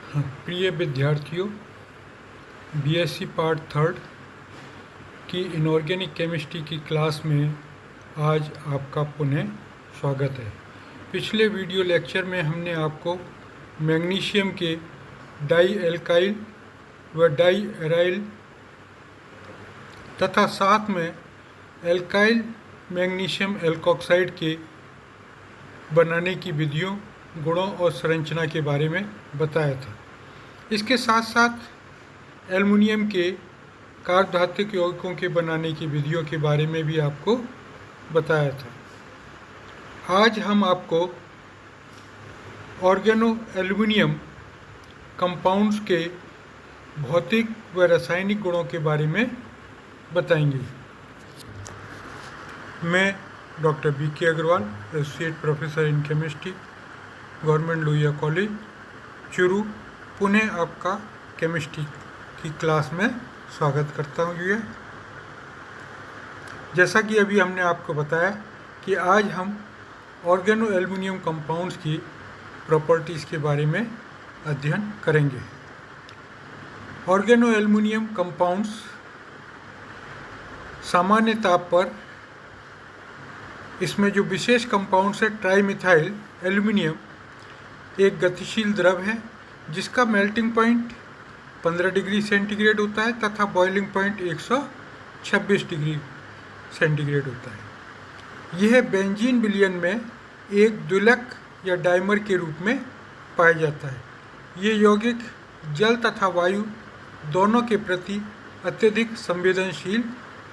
प्रिय विद्यार्थियों, BSc part third की इनऑर्गेनिक केमिस्ट्री की क्लास में आज आपका पुनः स्वागत है। पिछले वीडियो लेक्चर में हमने आपको मैग्नीशियम के डाई एल्काइल व डाई एराइल तथा साथ में एल्काइल मैग्नीशियम एल्कोक्साइड के बनाने की विधियों, गुणों और संरचना के बारे में बताया था। इसके साथ साथ एल्युमिनियम के कार्बधातुक यौगिकों के बनाने की विधियों के बारे में भी आपको बताया था। आज हम आपको ऑर्गेनो एल्युमिनियम कंपाउंड्स के भौतिक व रासायनिक गुणों के बारे में बताएंगे। मैं doctor B K. Agrawal, associate professor in chemistry, government Lohia college, Churu, पुनः आपका केमिस्ट्री की क्लास में स्वागत करता हूँ। जैसा कि अभी हमने आपको बताया कि आज हम ऑर्गेनो एल्युमिनियम कंपाउंड्स की प्रॉपर्टीज़ के बारे में अध्ययन करेंगे। ऑर्गेनो एल्युमिनियम कंपाउंड्स सामान्य ताप पर इसमें जो विशेष कंपाउंड्स है, ट्राईमिथाइल एल्युमिनियम एक गतिशील द्रव है जिसका मेल्टिंग पॉइंट 15 डिग्री सेंटीग्रेड होता है तथा बॉइलिंग पॉइंट 126 डिग्री सेंटीग्रेड होता है। यह बेंजीन विलयन में एक द्विलक या डाइमर के रूप में पाया जाता है। ये यौगिक जल तथा वायु दोनों के प्रति अत्यधिक संवेदनशील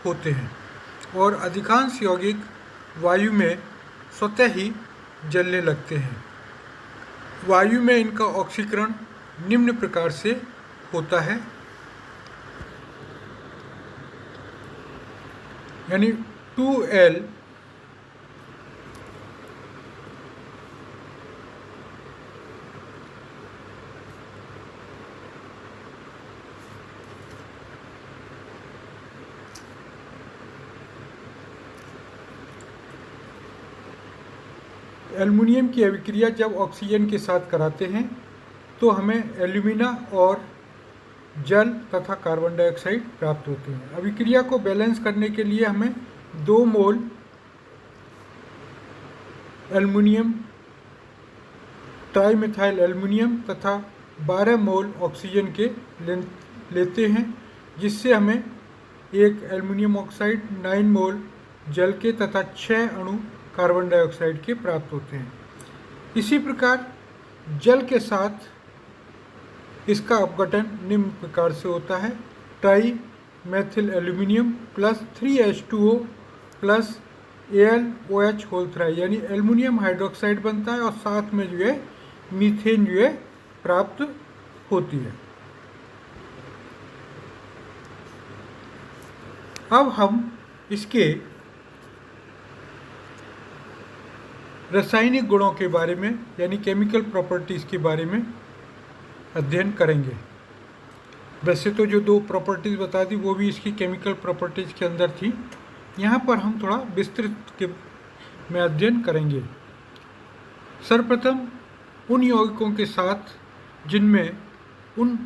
होते हैं और अधिकांश यौगिक वायु में स्वतः ही जलने लगते हैं। वायु में इनका ऑक्सीकरण निम्न प्रकार से होता है, यानी 2L एल्युमिनियम की अभिक्रिया जब ऑक्सीजन के साथ कराते हैं तो हमें एल्यूमिना और जल तथा कार्बन डाइऑक्साइड प्राप्त होते हैं। अभिक्रिया को बैलेंस करने के लिए हमें 2 मोल एल्युमिनियम ट्राईमिथाइल एल्युमिनियम तथा 12 मोल ऑक्सीजन के लेते हैं, जिससे हमें एक एल्युमिनियम ऑक्साइड 9 मोल जल के तथा 6 अणु कार्बन डाइऑक्साइड के प्राप्त होते हैं। इसी प्रकार जल के साथ इसका अपघटन निम्न प्रकार से होता है: tri methyl aluminium plus 3H2O plus AlOH whole three, यानी एल्युमिनियम हाइड्रोक्साइड बनता है और साथ में जो है मीथेन जो है प्राप्त होती है। अब हम इसके रासायनिक गुणों के बारे में यानी केमिकल प्रॉपर्टीज़ के बारे में अध्ययन करेंगे। वैसे तो जो 2 प्रॉपर्टीज़ बता दी वो भी इसकी केमिकल प्रॉपर्टीज़ के अंदर थी, यहाँ पर हम थोड़ा विस्तृत में अध्ययन करेंगे। सर्वप्रथम उन यौगिकों के साथ जिनमें उन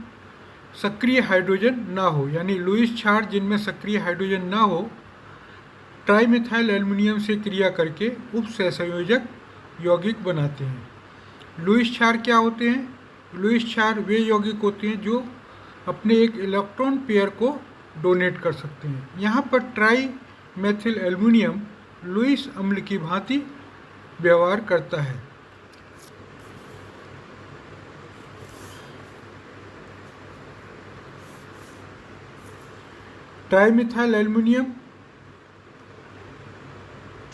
सक्रिय हाइड्रोजन ना हो, यानी लुईस क्षार जिनमें सक्रिय हाइड्रोजन ना हो, ट्राईमिथाइल एल्युमिनियम से क्रिया करके उप सहसंयोजक यौगिक बनाते हैं। लुईस क्षार क्या होते हैं? लुईस क्षार वे यौगिक होते हैं जो अपने एक इलेक्ट्रॉन पेयर को डोनेट कर सकते हैं। यहाँ पर ट्राई मेथिल एल्युमिनियम लुईस अम्ल की भांति व्यवहार करता है। ट्राईमिथाइल एल्युमिनियम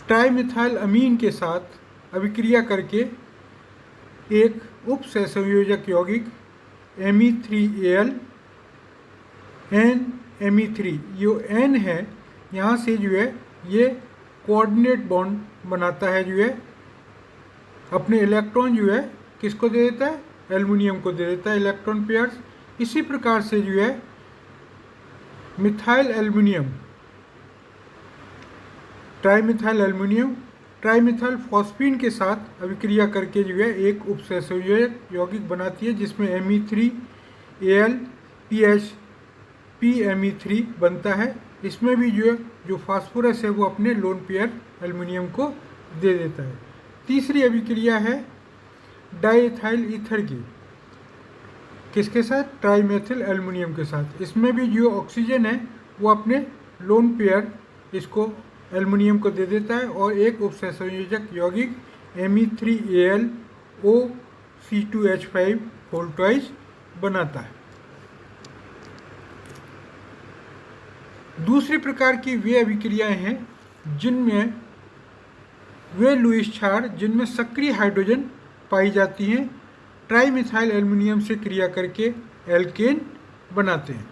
ट्राईमिथाइल अमीन के साथ अभिक्रिया करके एक उप सहसंयोजक यौगिक Me3Al NMe3, जो N है यहाँ से जो है ये कोऑर्डिनेट बॉन्ड बनाता है, जो है अपने इलेक्ट्रॉन जो है किसको दे देता है? एल्युमिनियम को दे देता है इलेक्ट्रॉन पेयर्स। इसी प्रकार से जो है methyl aluminium trimethyl aluminium trimethyl phosphine के साथ अभिक्रिया करके जो है एक उपसहसंयोजक यौगिक बनाती है, जिसमें Me3Al PHPMe3 बनता है। इसमें भी जो है जो फास्फोरस है वो अपने लोन पेयर एल्युमिनियम को दे देता है। तीसरी अभिक्रिया है डाईएथाइल ईथर की, किसके साथ? ट्राईमेथिल एल्युमिनियम के साथ। इसमें भी जो ऑक्सीजन है वो अपने लोन पेयर इसको एल्युमिनियम को दे देता है और एक उपसहसंयोजक यौगिक Me3AlOC2H5 वोल्टॉइज बनाता है। दूसरी प्रकार की वे अभिक्रियाएं हैं जिनमें वे लुईस क्षार जिनमें सक्रिय हाइड्रोजन पाई जाती हैं, ट्राईमिथाइल एल्युमिनियम से क्रिया करके एल्केन बनाते हैं।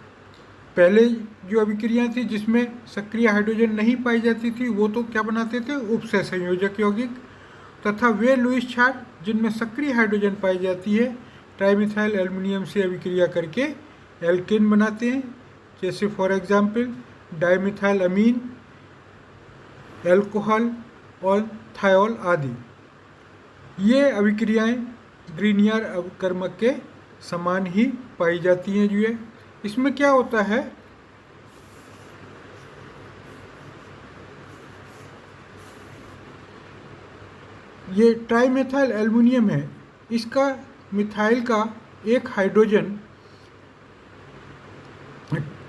पहले जो अभिक्रिया थी जिसमें सक्रिय हाइड्रोजन नहीं पाई जाती थी वो तो क्या बनाते थे? उपसहसंयोजक यौगिक। तथा वे लुईस क्षार जिनमें सक्रिय हाइड्रोजन पाई जाती है, ट्राईमिथाइल एल्युमिनियम से अभिक्रिया करके एल्केन बनाते हैं, जैसे for example dimethyl amine, alcohol और थायोल आदि। ये अभिक्रियाएं ग्रीनियर अवकर्मक के समान ही पाई जाती हैं। जो है इसमें क्या होता है, ये ट्राईमिथाइल एल्युमिनियम है, इसका मिथाइल का एक हाइड्रोजन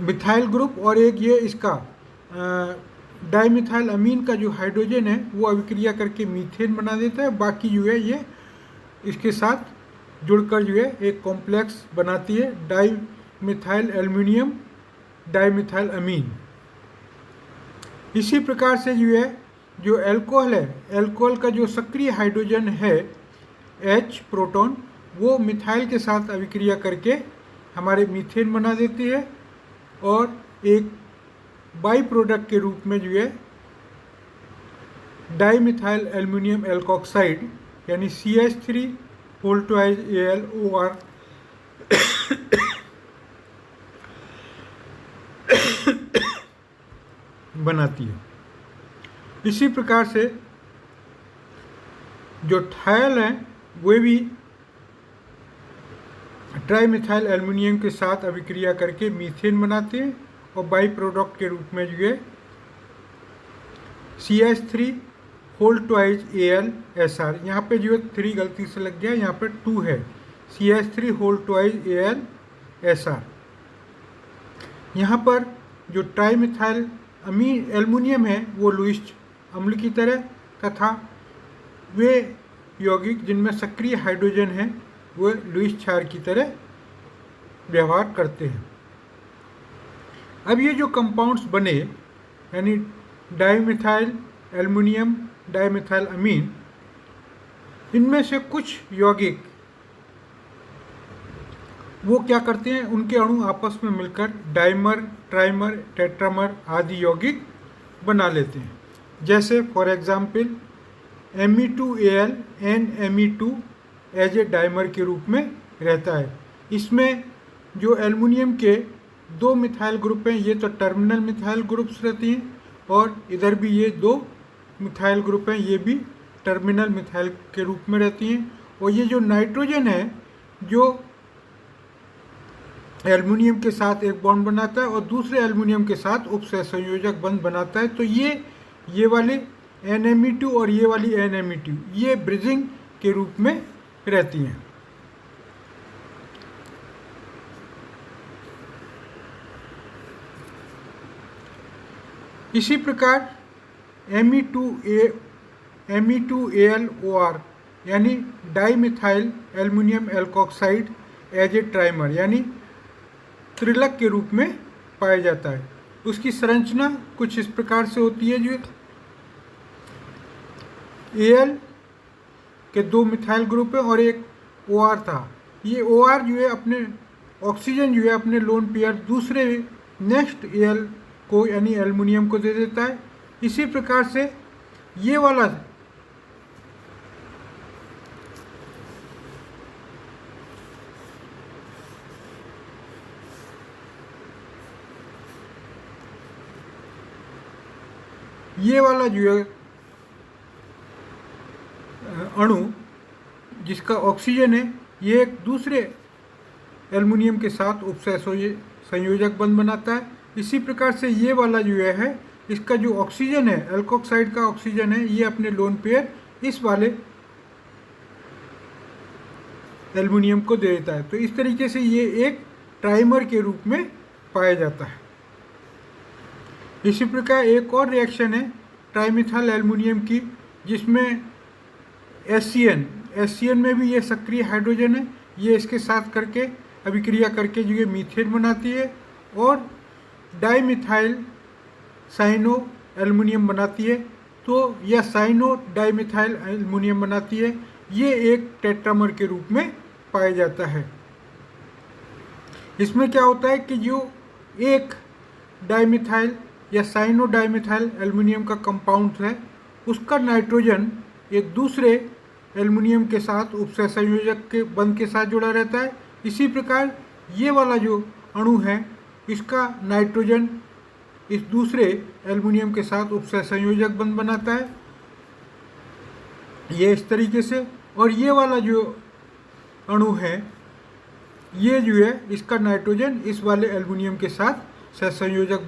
मिथाइल ग्रुप और एक ये इसका डाईमिथाइल अमीन का जो हाइड्रोजन है वो अभिक्रिया करके मीथेन बना देता है। बाकी जो है ये इसके साथ जुड़कर जो है एक कॉम्प्लेक्स बनाती है, डाईमिथाइल एल्युमिनियम डाईमिथाइल अमीन। इसी प्रकार से जो है जो एल्कोहल है, एल्कोहल का जो सक्रिय हाइड्रोजन है H प्रोटॉन, वो मिथाइल के साथ अभिक्रिया करके हमारे मीथेन बना देती है और एक बाई प्रोडक्ट के रूप में जो है डाईमिथाइल एल्युमिनियम एल्कोक्साइड यानी CH3Al2AlOr बनाती है। इसी प्रकार से जो थायल हैं वे भी ट्राईमिथाइल एल्युमिनियम के साथ अभिक्रिया करके मीथेन बनाते हैं और बाई प्रोडक्ट के रूप में जो है CH3Al2AlSr, यहाँ पे जो है 3 गलती से लग गया, यहाँ पे 2 है, CH3Al2AlSr। यहाँ पर जो ट्राईमिथाइल एल्युमिनियम है वो लुईस अम्ल की तरह तथा वे यौगिक जिनमें सक्रिय हाइड्रोजन है वो लुईस क्षार की तरह व्यवहार करते हैं। अब ये जो कंपाउंड्स बने यानी डाईमिथाइल एल्युमिनियम डाईमिथाइल अमीन, इनमें से कुछ यौगिक वो क्या करते हैं, उनके अणु आपस में मिलकर डाइमर, ट्राइमर, टेट्रामर आदि यौगिक बना लेते हैं। जैसे for example Me2Al NMe2 as a dimer के रूप में रहता है। इसमें जो एल्युमिनियम के 2 मिथाइल ग्रुप हैं, ये तो टर्मिनल मिथाइल ग्रुप्स रहती हैं और इधर भी ये 2 मिथाइल ग्रुप हैं, ये भी टर्मिनल मिथाइल के रूप में रहती हैं। और ये जो नाइट्रोजन है जो एल्युमिनियम के साथ एक बॉन्ड बनाता है और दूसरे एल्युमिनियम के साथ उपसहसंयोजक बंध बनाता है, तो ये वाले NMe2 और ये वाली NMe2 ये ब्रिजिंग के रूप में रहती हैं। इसी प्रकार Me2AlOr यानी dimethyl aluminium alkoxide as a trimer यानी त्रिलक के रूप में पाया जाता है। उसकी संरचना कुछ इस प्रकार से होती है, जो Al के 2 मिथाइल ग्रुप है और एक OR था। ये OR जो है अपने ऑक्सीजन जो है अपने लोन पेयर दूसरे नेक्स्ट Al को यानी एल्युमिनियम को दे देता है। इसी प्रकार से ये वाला जो है जिसका ऑक्सीजन है ये एक दूसरे एल्युमिनियम के साथ उपसंयोजक बंध बनाता है। इसी प्रकार से ये वाला जो है इसका जो ऑक्सीजन है, एल्कोक्साइड का ऑक्सीजन है, ये अपने लोन पेयर इस वाले एल्युमिनियम को दे देता है। तो इस तरीके से ये एक ट्राइमर के रूप में पाया जाता है। इसी प्रकार एक और रिएक्शन है ट्राइमिथाइल एल्युमिनियम की, जिसमें एससीएन में भी ये सक्रिय हाइड्रोजन है, ये इसके साथ करके अभिक्रिया करके जो ये मीथेन बनाती है और डाइमिथाइल साइनो एल्युमिनियम बनाती है। तो यह साइनो डाइमिथाइल एल्युमिनियम बनाती है, ये एक टेट्रामर के रूप में पाया जाता है। इसमें क्या होता है कि जो एक डाइमिथाइल या साइनो डाइमिथाइल एल्युमिनियम का कंपाउंड है उसका नाइट्रोजन एक दूसरे एल्युमिनियम के साथ उपसंयोजक के बंध के साथ जुड़ा रहता है। इसी प्रकार ये वाला जो अणु है इसका नाइट्रोजन इस दूसरे एल्युमिनियम के साथ उपसंयोजक बंध बनाता है, ये इस तरीके से। और ये वाला जो अणु है ये जो है इसका नाइट्रोजन इस वाले एल्युमिनियम के साथ सहसंयोजक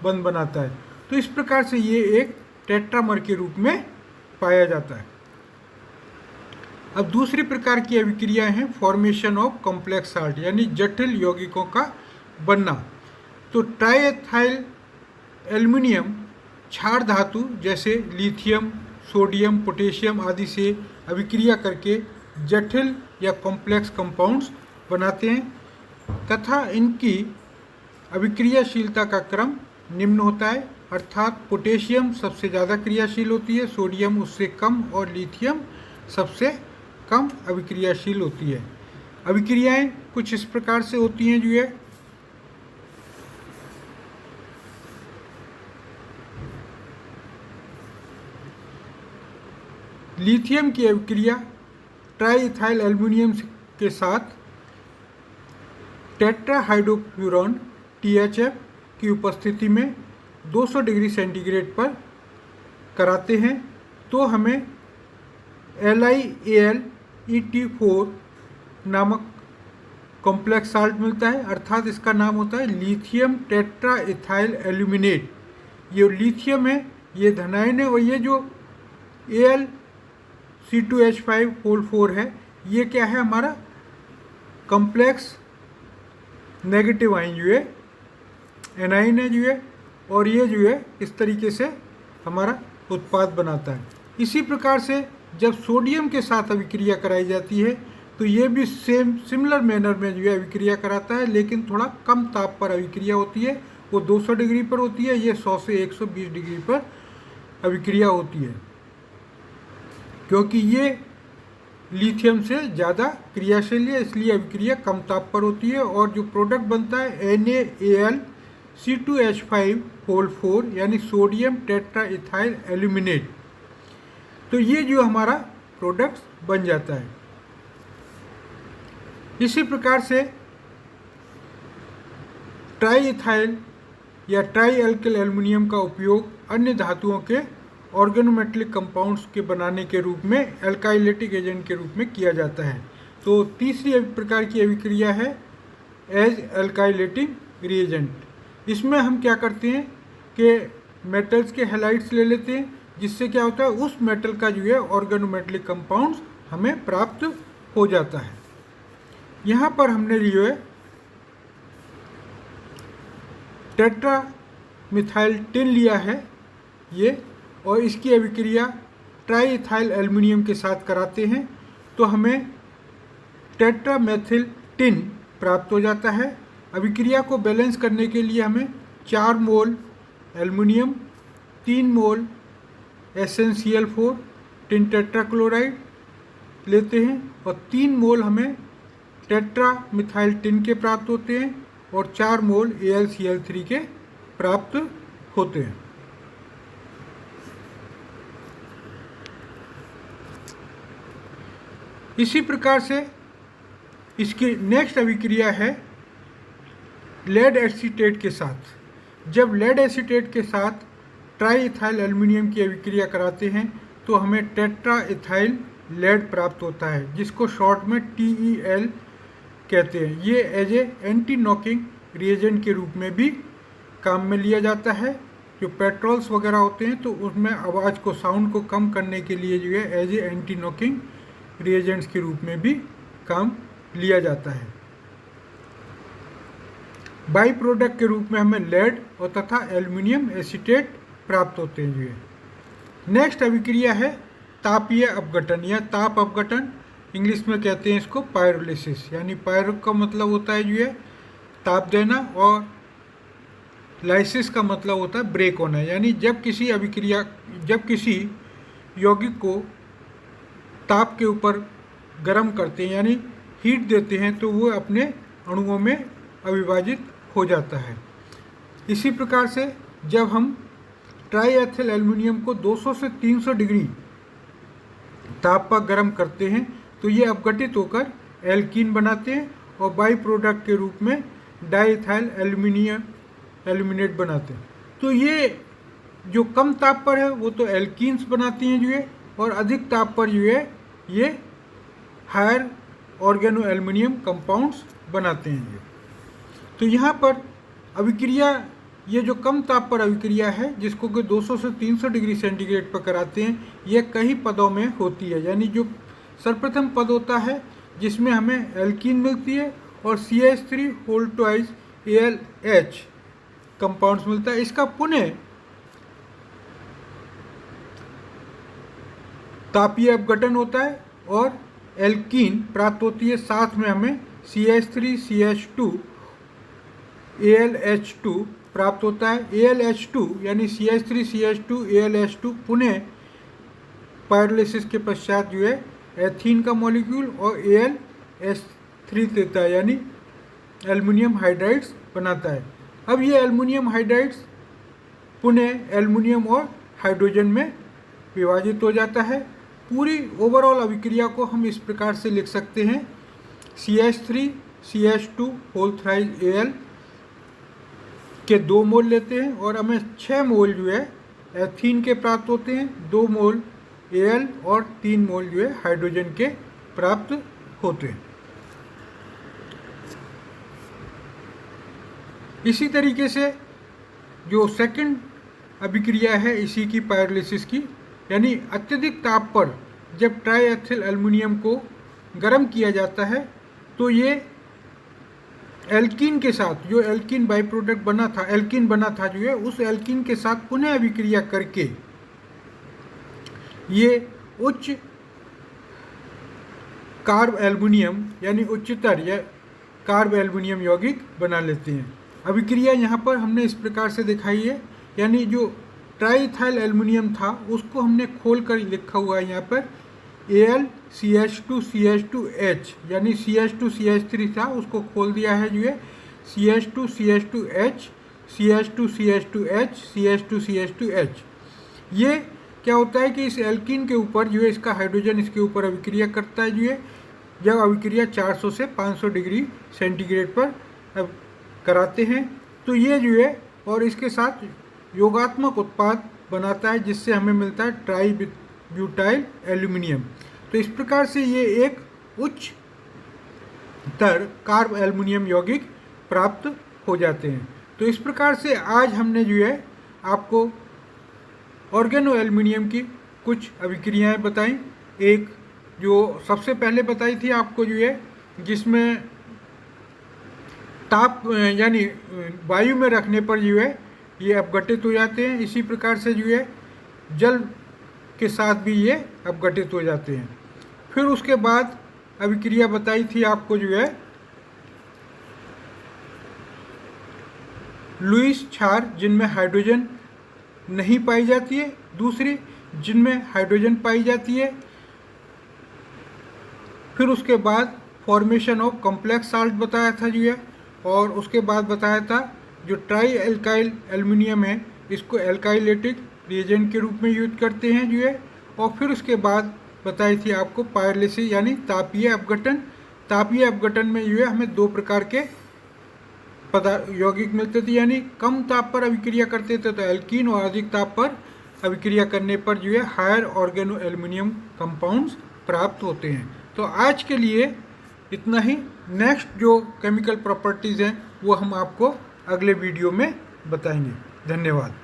बंध बनाता है। तो इस प्रकार से ये एक टेट्रामर के रूप में पाया जाता है। अब दूसरी प्रकार की अभिक्रिया है फॉर्मेशन ऑफ कॉम्प्लेक्स साल्ट, यानी जटिल यौगिकों का बनना। तो ट्राइएथाइल एल्युमिनियम क्षार धातु जैसे लिथियम, सोडियम, पोटेशियम आदि से अभिक्रिया करके जटिल या कॉम्प्लेक्स कंपाउंड्स बनाते हैं तथा इनकी अभिक्रियाशीलता का क्रम निम्न होता है, अर्थात पोटेशियम सबसे ज़्यादा क्रियाशील होती है, सोडियम उससे कम और लिथियम सबसे कम अभिक्रियाशील होती है। अभिक्रियाएं कुछ इस प्रकार से होती हैं जो है लिथियम की अभिक्रिया ट्राइइथाइल एल्युमिनियम के साथ टेट्राहाइड्रोफ्यूरॉन THF की उपस्थिति में 200 डिग्री सेंटीग्रेड पर कराते हैं तो हमें LiAlEt4 नामक कॉम्प्लेक्स साल्ट मिलता है, अर्थात इसका नाम होता है लिथियम टेट्राइथाइल एल्यूमिनेट। ये लिथियम है, ये धनायन है, और ये जो Al(C2H5)4 है ये क्या है हमारा कॉम्प्लेक्स नेगेटिव आयन जो है एनाइन है जो है, और ये जो है इस तरीके से हमारा उत्पाद बनाता है। इसी प्रकार से जब सोडियम के साथ अभिक्रिया कराई जाती है तो ये भी सिमिलर मैनर में जो है अभिक्रिया कराता है, लेकिन थोड़ा कम ताप पर अभिक्रिया होती है, वो 200 डिग्री पर होती है, ये 100 से 120 डिग्री पर अभिक्रिया होती है, क्योंकि ये लिथियम से ज़्यादा क्रियाशील है इसलिए अभिक्रिया कम ताप पर होती है। और जो प्रोडक्ट बनता है NaAlC2H5(4) यानी सोडियम टेट्राइथाइल एल्यूमिनेट, तो ये जो हमारा प्रोडक्ट बन जाता है। इसी प्रकार से ट्राइइथाइल या ट्राइएल्किल एल्युमिनियम का उपयोग अन्य धातुओं के ऑर्गेनोमेटेलिक कंपाउंड्स के बनाने के रूप में एल्काइलेटिक एजेंट के रूप में किया जाता है। तो तीसरी प्रकार की अभिक्रिया है एज एल्काइलेटिक रिएजेंट। इसमें हम क्या करते हैं कि मेटल्स के हैलाइड्स ले लेते हैं, जिससे क्या होता है उस मेटल का जो है ऑर्गेनोमेटेलिक कंपाउंड्स हमें प्राप्त हो जाता है। यहाँ पर हमने जो है टेट्रामिथाइल टिन लिया है ये, और इसकी अभिक्रिया ट्राइइथाइल एल्युमिनियम के साथ कराते हैं तो हमें टेट्रामेथिल टिन प्राप्त हो जाता है। अभिक्रिया को बैलेंस करने के लिए हमें 4 मोल एल्युमिनियम, 3 मोल SnCl4 टिन टेट्राक्लोराइड लेते हैं और 3 मोल हमें टेट्रामिथाइल टिन के प्राप्त होते हैं और 4 मोल AlCl3 के प्राप्त होते हैं। इसी प्रकार से इसकी नेक्स्ट अभिक्रिया है लेड एसीटेट के साथ। जब लेड एसीटेट के साथ ट्राइइथाइल एल्युमिनियम की अभिक्रिया कराते हैं तो हमें टेट्राइथाइल लेड प्राप्त होता है, जिसको शॉर्ट में TeL कहते हैं। ये as a anti knocking reagent के रूप में भी काम में लिया जाता है। जो पेट्रोल्स वगैरह होते हैं तो उसमें आवाज़ को, साउंड को कम करने के लिए जो है as a anti knocking reagents के रूप में भी काम लिया जाता है। बाई प्रोडक्ट के रूप में हमें लेड और तथा एल्युमिनियम एसीटेट प्राप्त होते हैं। जो है नेक्स्ट अभिक्रिया है तापीय अपघटन या ताप अपघटन। इंग्लिश में कहते हैं इसको पायरोलिसिस, यानी पायरो का मतलब होता है जो है ताप देना और लाइसिस का मतलब होता है ब्रेक होना। यानी जब किसी यौगिक को ताप के ऊपर गर्म करते हैं यानी हीट देते हैं तो वो अपने अणुओं में अविभाजित हो जाता है। इसी प्रकार से जब हम ट्राईएथिल एल्युमिनियम को 200 से 300 डिग्री ताप पर गर्म करते हैं तो ये अपघटित होकर एल्कीन बनाते हैं और बाई प्रोडक्ट के रूप में डाईइथाइल एल्यूमिनेट बनाते हैं। तो ये जो कम ताप पर है वो तो एल्कीन्स बनाती हैं जो है, और अधिक ताप पर जो है ये हायर ऑर्गेनो एल्युमिनियम कंपाउंड्स बनाते हैं। तो यहाँ पर अभिक्रिया, ये जो कम ताप पर अभिक्रिया है जिसको कि 200 से 300 डिग्री सेंटीग्रेड पर कराते हैं, ये कई पदों में होती है। यानी जो सर्वप्रथम पद होता है जिसमें हमें एल्कीन मिलती है और CH3 whole twice AlH compounds मिलता है। इसका पुनः तापीय अपघटन होता है और एल्कीन प्राप्त होती है। साथ में हमें CH3 CH2 AlH2 प्राप्त होता है। AlH2 यानी CH3 CH2 AlH2 पुनः पायरोलिसिस के पश्चात जो है एथीन का मॉलिक्यूल और AlH3 देता है, यानी एल्युमिनियम हाइड्राइड्स बनाता है। अब ये एल्युमिनियम हाइड्राइड्स पुनः एल्युमिनियम और हाइड्रोजन में विभाजित हो जाता है। पूरी ओवरऑल अभिक्रिया को हम इस प्रकार से लिख सकते हैं, CH3 CH2 whole thrice Al के 2 मोल लेते हैं और हमें 6 मोल जो है एथीन के प्राप्त होते हैं, 2 मोल Al और 3 मोल जो है हाइड्रोजन के प्राप्त होते हैं। इसी तरीके से जो सेकंड अभिक्रिया है इसी की पायरोलिसिस की, यानी अत्यधिक ताप पर जब ट्राईएथिल एल्युमिनियम को गर्म किया जाता है तो ये एल्कीन के साथ, जो एल्कीन बाई प्रोडक्ट बना था जो है, उस एल्कीन के साथ पुनः अभिक्रिया करके ये उच्च कार्ब एल्युमिनियम यानी उच्चतर या कार्ब एल्युमिनियम यौगिक बना लेते हैं। अभिक्रिया यहाँ पर हमने इस प्रकार से दिखाई है, यानी जो ट्राईइथाइल एल्युमिनियम था उसको हमने खोल कर लिखा हुआ है यहाँ पर AlCH2CH2H, यानी CH2CH3 था उसको खोल दिया है जो है CH2CH2H CH2CH2H CH2CH2H। ये क्या होता है कि इस एल्कीन के ऊपर जो है इसका हाइड्रोजन इसके ऊपर अभिक्रिया करता है जो है, जब अभिक्रिया 400 से 500 डिग्री सेंटीग्रेड पर कराते हैं तो ये जो है और इसके साथ योगात्मक उत्पाद बनाता है जिससे हमें मिलता है ट्राई ब्यूटाइल एल्युमिनियम। तो इस प्रकार से ये एक उच्च तर कार्ब एल्युमिनियम यौगिक प्राप्त हो जाते हैं। तो इस प्रकार से आज हमने जो है आपको ऑर्गेनो एल्युमिनियम की कुछ अभिक्रियाएं बताई। एक जो सबसे पहले बताई थी आपको जो है जिसमें ताप यानी वायु में रखने पर जो है ये अपघटित हो जाते हैं, इसी प्रकार से जो है जल के साथ भी ये अपघटित हो जाते हैं। फिर उसके बाद अभिक्रिया बताई थी आपको जो है लुईस क्षार जिनमें हाइड्रोजन नहीं पाई जाती है, दूसरी जिनमें हाइड्रोजन पाई जाती है। फिर उसके बाद फॉर्मेशन ऑफ कॉम्प्लेक्स साल्ट बताया था जो है, और उसके बाद बताया था जो ट्राई एल्काइल एल्युमिनियम है इसको एल्काइलेटिक रिएजेंट के रूप में यूज करते हैं जो है। और फिर उसके बाद बताई थी आपको पायरोलिसिस यानी तापीय अपघटन। तापीय अपघटन में जो है हमें 2 प्रकार के यौगिक मिलते थे, यानी कम ताप पर अभिक्रिया करते थे तो एल्कीन, और अधिक ताप पर अभिक्रिया करने पर जो है हायर ऑर्गेनो एल्युमिनियम कंपाउंड्स प्राप्त होते हैं। तो आज के लिए इतना ही। नेक्स्ट जो केमिकल प्रॉपर्टीज़ हैं वो हम आपको अगले वीडियो में बताएंगे। धन्यवाद।